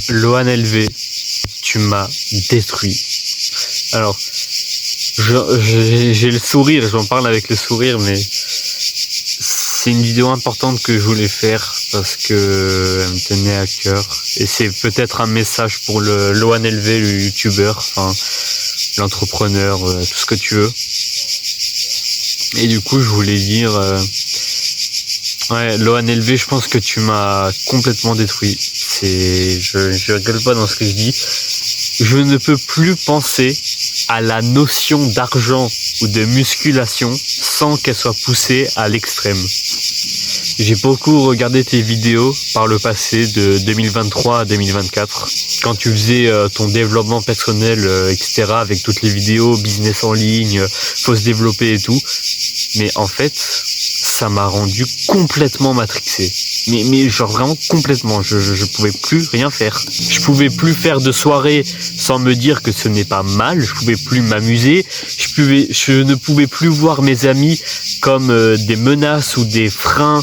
Loan LV, tu m'as détruit. Alors, j'ai le sourire, j'en parle avec le sourire, mais c'est une vidéo importante que je voulais faire parce que elle me tenait à cœur. Et c'est peut-être un message pour le Loan LV, le youtubeur, enfin, l'entrepreneur, tout ce que tu veux. Et du coup, je voulais dire, ouais, Loan LV, je pense que tu m'as complètement détruit. Je rigole pas dans ce que je dis. Je ne peux plus penser à la notion d'argent ou de musculation sans qu'elle soit poussée à l'extrême. J'ai beaucoup regardé tes vidéos par le passé de 2023 à 2024 quand tu faisais ton développement personnel, etc. avec toutes les vidéos, business en ligne, faut se développer et tout. Mais en fait, ça m'a rendu complètement matrixé. Mais genre vraiment complètement, je pouvais plus rien faire. Je pouvais plus faire de soirée sans me dire que ce n'est pas mal, je pouvais plus m'amuser, je ne pouvais plus voir mes amis comme des menaces ou des freins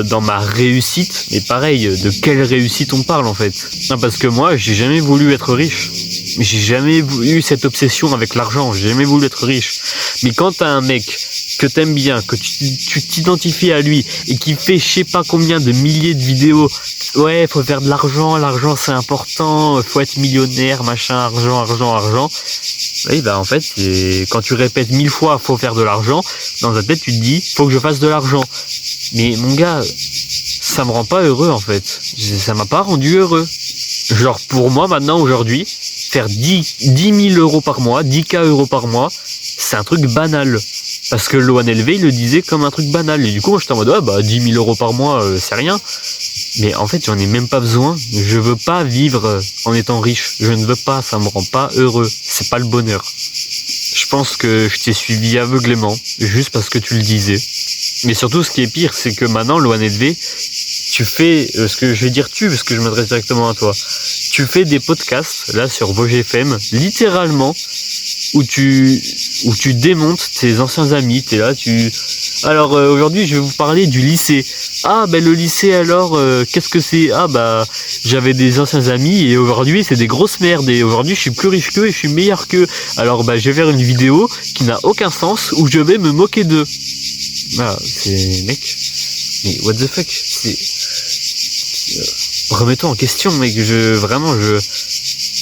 dans ma réussite. Mais pareil, de quelle réussite on parle en fait? Non, parce que moi, j'ai jamais voulu être riche. J'ai jamais eu cette obsession avec l'argent, j'ai jamais voulu être riche. Mais quand t'as un mec que t'aimes bien, que tu t'identifies à lui et qui fait je sais pas combien de milliers de vidéos, ouais, faut faire de l'argent, l'argent c'est important, faut être millionnaire, machin, argent. Oui, bah en fait, quand tu répètes 1000 fois faut faire de l'argent, dans ta tête tu te dis faut que je fasse de l'argent. Mais mon gars, ça me rend pas heureux en fait. Ça m'a pas rendu heureux. Genre pour moi maintenant, aujourd'hui, faire 10 000 euros par mois, 10K euros par mois, c'est un truc banal. Parce que Loan LV, il le disait comme un truc banal. Et du coup, moi, j'étais en mode, ouais, bah, 10 000 euros par mois, c'est rien. Mais en fait, j'en ai même pas besoin. Je veux pas vivre en étant riche. Je ne veux pas, ça me rend pas heureux. C'est pas le bonheur. Je pense que je t'ai suivi aveuglément, juste parce que tu le disais. Mais surtout, ce qui est pire, c'est que maintenant, Loan LV, tu fais, ce que je vais dire parce que je m'adresse directement à toi. Tu fais des podcasts, là, sur VosGFM, littéralement, où tu démontes tes anciens amis, t'es là, Alors aujourd'hui je vais vous parler du lycée. Ah ben le lycée alors, qu'est-ce que c'est? Ah bah j'avais des anciens amis et aujourd'hui c'est des grosses merdes et aujourd'hui je suis plus riche qu'eux et je suis meilleur qu'eux. Alors bah je vais faire une vidéo qui n'a aucun sens où je vais me moquer d'eux. Ah c'est mec, mais what the fuck, remets-toi en question mec,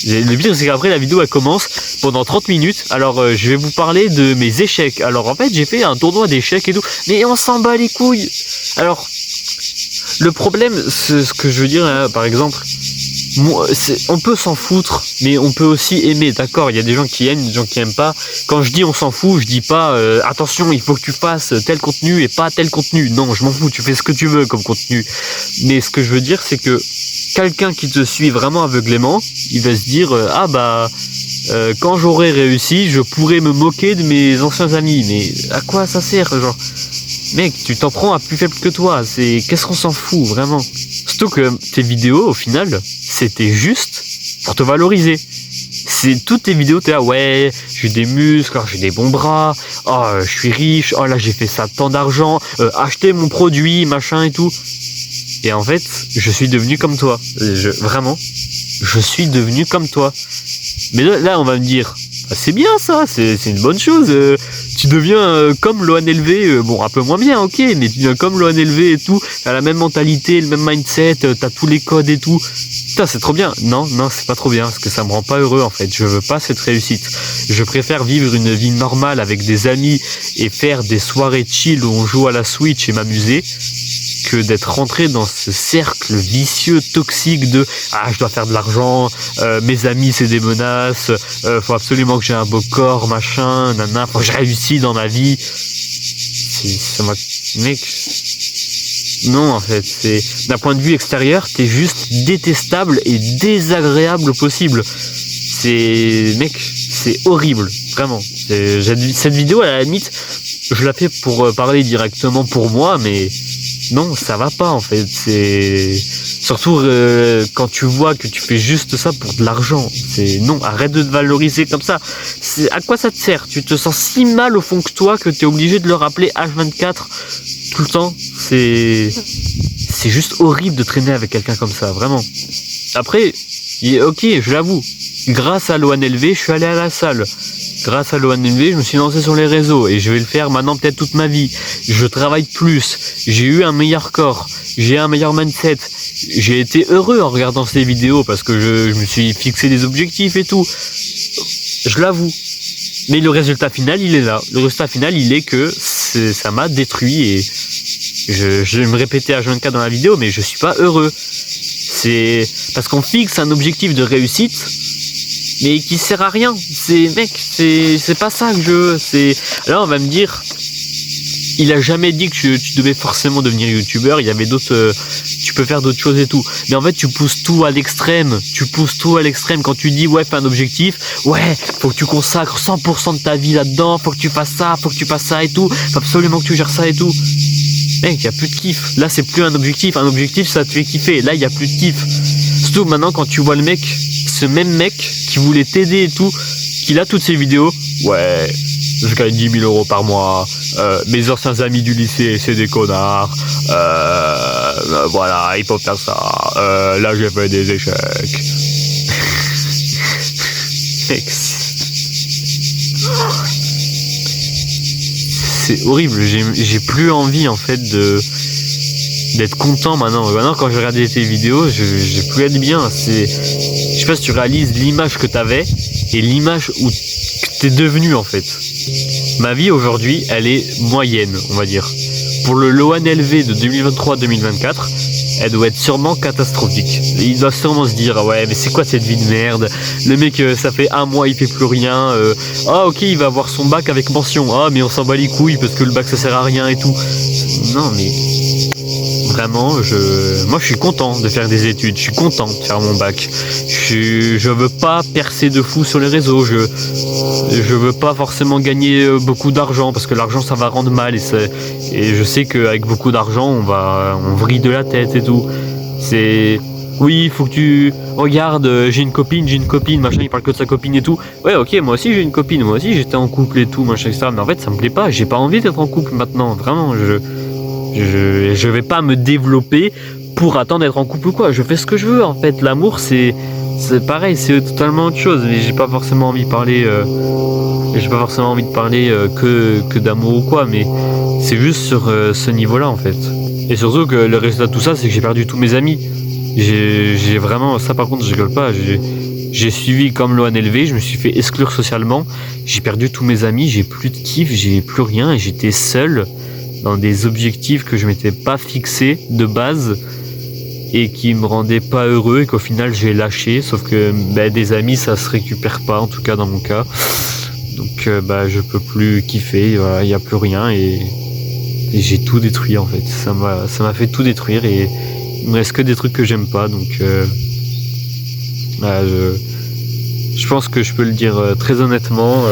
le pire c'est qu'après la vidéo elle commence pendant 30 minutes, alors je vais vous parler de mes échecs. Alors en fait j'ai fait un tournoi d'échecs et tout, mais on s'en bat les couilles. Alors le problème, ce que je veux dire là, par exemple, on peut s'en foutre, mais on peut aussi aimer, d'accord? Il y a des gens qui aiment, des gens qui aiment pas. Quand je dis on s'en fout, je dis pas attention, il faut que tu fasses tel contenu et pas tel contenu. Non, je m'en fous, tu fais ce que tu veux comme contenu. Mais ce que je veux dire, c'est que quelqu'un qui te suit vraiment aveuglément, il va se dire quand j'aurai réussi, je pourrai me moquer de mes anciens amis. Mais à quoi ça sert, genre? Mec, tu t'en prends à plus faible que toi. Qu'est-ce qu'on s'en fout, vraiment? Surtout que tes vidéos, au final, c'était juste pour te valoriser. Toutes tes vidéos, t'es là, ouais, j'ai des muscles, j'ai des bons bras, oh, je suis riche, oh là, j'ai fait ça tant d'argent, achetez mon produit, machin et tout. Et en fait, je suis devenu comme toi. Vraiment, je suis devenu comme toi. Mais là, on va me dire, bah, c'est bien ça, c'est une bonne chose. Tu deviens comme Loan LV, bon, un peu moins bien, ok, mais tu deviens comme Loan LV et tout. T'as la même mentalité, le même mindset, t'as tous les codes et tout. Putain, c'est trop bien. Non, c'est pas trop bien, parce que ça me rend pas heureux en fait. Je veux pas cette réussite. Je préfère vivre une vie normale avec des amis et faire des soirées chill où on joue à la Switch et m'amuser, que d'être rentré dans ce cercle vicieux, toxique de je dois faire de l'argent, mes amis c'est des menaces, faut absolument que j'ai un beau corps, machin, nana, faut que je réussisse dans ma vie. Mec, non en fait, d'un point de vue extérieur, t'es juste détestable et désagréable au possible. Mec, c'est horrible, vraiment. Cette vidéo, à la limite, je la fais pour parler directement pour moi, mais non, ça va pas en fait. Surtout quand tu vois que tu fais juste ça pour de l'argent. Non, arrête de te valoriser comme ça. À quoi ça te sert? Tu te sens si mal au fond que toi que t'es obligé de le rappeler H24 tout le temps. C'est juste horrible de traîner avec quelqu'un comme ça, vraiment. Après, ok, je l'avoue, grâce à l'ONLV, je suis allé à la salle. Grâce à l'ONLV, je me suis lancé sur les réseaux et je vais le faire maintenant peut-être toute ma vie. Je travaille plus, j'ai eu un meilleur corps, j'ai un meilleur mindset. J'ai été heureux en regardant ces vidéos parce que je me suis fixé des objectifs et tout. Je l'avoue. Mais le résultat final, il est là. Le résultat final, il est que ça m'a détruit et je vais me répéter H24 dans la vidéo, mais je suis pas heureux. C'est parce qu'on fixe un objectif de réussite, mais qui sert à rien. C'est pas ça que je veux. Alors on va me dire, il a jamais dit que tu devais forcément devenir youtubeur. Il y avait d'autres, tu peux faire d'autres choses et tout. Mais en fait, tu pousses tout à l'extrême. Quand tu dis ouais, fais un objectif, ouais, faut que tu consacres 100% de ta vie là-dedans. Faut que tu fasses ça, faut que tu fasses ça et tout. Faut absolument que tu gères ça et tout. Mec, il y a plus de kiff. Là, c'est plus un objectif. Un objectif, ça te fait kiffer. Là, il y a plus de kiff. Surtout maintenant, quand tu vois le mec, ce même mec qui voulait t'aider et tout, qu'il a toutes ses vidéos. Ouais, je gagne 10 000 € par mois. Mes anciens amis du lycée, c'est des connards. Voilà, il faut faire ça. Là, j'ai fait des échecs. Mec, c'est horrible. J'ai plus envie en fait d'être content maintenant. Maintenant, quand je regardais tes vidéos, j'ai plus être bien. Je sais pas si tu réalises l'image que t'avais et l'image où t'es devenu en fait. Ma vie aujourd'hui, elle est moyenne, on va dire. Pour le LOANLV de 2023-2024, elle doit être sûrement catastrophique. Ils doivent sûrement se dire, ouais, mais c'est quoi cette vie de merde? Le mec, ça fait un mois, il fait plus rien. Ah, ok, il va avoir son bac avec mention. Ah, mais on s'en bat les couilles parce que le bac, ça sert à rien et tout. Non, mais vraiment, moi, je suis content de faire des études. Je suis content de faire mon bac. Je veux pas percer de fou sur les réseaux. Je veux pas forcément gagner beaucoup d'argent parce que l'argent, ça va rendre mal et je sais qu'avec beaucoup d'argent, on vrille de la tête et tout. Oui, il faut que tu regardes, j'ai une copine, machin, il parle que de sa copine et tout. Ouais, ok, moi aussi j'ai une copine, moi aussi j'étais en couple et tout, machin, etc. Mais en fait, ça me plaît pas, j'ai pas envie d'être en couple maintenant, vraiment. Je vais pas me développer pour attendre d'être en couple ou quoi. Je fais ce que je veux en fait. L'amour, c'est pareil, c'est totalement autre chose. Mais j'ai pas forcément envie de parler. Que d'amour ou quoi. Mais c'est juste sur ce niveau-là en fait. Et surtout que le résultat de tout ça, c'est que j'ai perdu tous mes amis. J'ai vraiment, ça par contre, je rigole pas. J'ai suivi comme l'ONLV, je me suis fait exclure socialement. J'ai perdu tous mes amis, j'ai plus de kiff, j'ai plus rien et j'étais seul dans des objectifs que je m'étais pas fixé de base et qui me rendaient pas heureux et qu'au final j'ai lâché. Sauf que des amis, ça se récupère pas, en tout cas dans mon cas. Donc je peux plus kiffer, voilà, y a plus rien et j'ai tout détruit en fait. Ça m'a fait tout détruire et il me reste que des trucs que j'aime pas. Donc je pense que je peux le dire très honnêtement.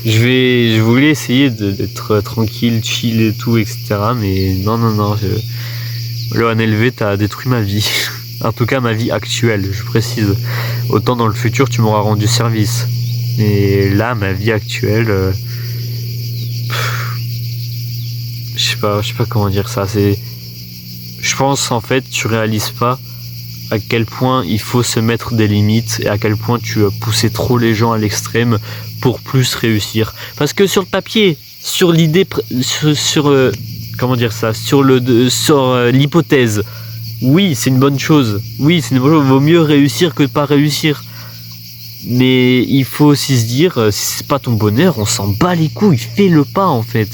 Je voulais essayer d'être tranquille, chill et tout, etc. Mais non. L'ONLV t'as détruit ma vie. En tout cas, ma vie actuelle, je précise. Autant dans le futur, tu m'auras rendu service. Mais là, ma vie actuelle... je sais pas comment dire ça. Je pense, en fait, tu réalises pas à quel point il faut se mettre des limites et à quel point tu as poussé trop les gens à l'extrême pour plus réussir. Parce que sur le papier, sur l'idée, sur l'hypothèse, oui, c'est une bonne chose. Oui, c'est une bonne chose. Vaut mieux réussir que de pas réussir. Mais il faut aussi se dire, si c'est pas ton bonheur, on s'en bat les couilles, fais-le pas en fait.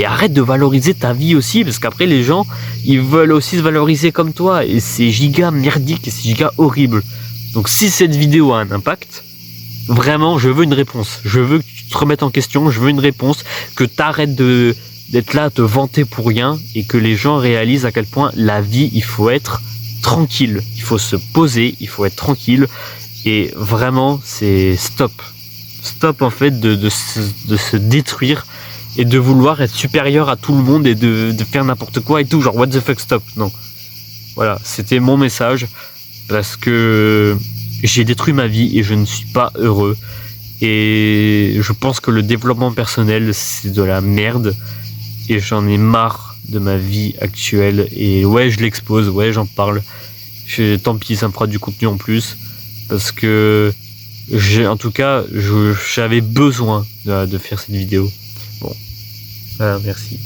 Arrête de valoriser ta vie aussi, parce qu'après les gens, ils veulent aussi se valoriser comme toi, et c'est giga merdique, et c'est giga horrible. Donc si cette vidéo a un impact, vraiment, je veux une réponse. Je veux que tu te remettes en question, je veux une réponse, que t'arrêtes d'être là à te vanter pour rien, et que les gens réalisent à quel point la vie, il faut être tranquille. Il faut se poser, il faut être tranquille. Et vraiment, c'est stop. Stop en fait de se détruire et de vouloir être supérieur à tout le monde et de faire n'importe quoi et tout. Genre, what the fuck, stop. Non. Voilà, c'était mon message parce que j'ai détruit ma vie et je ne suis pas heureux. Et je pense que le développement personnel, c'est de la merde. Et j'en ai marre de ma vie actuelle. Et ouais, je l'expose, ouais, j'en parle. Tant pis, ça me fera du contenu en plus. Parce que en tout cas, j'avais besoin de faire cette vidéo. Bon, voilà, merci.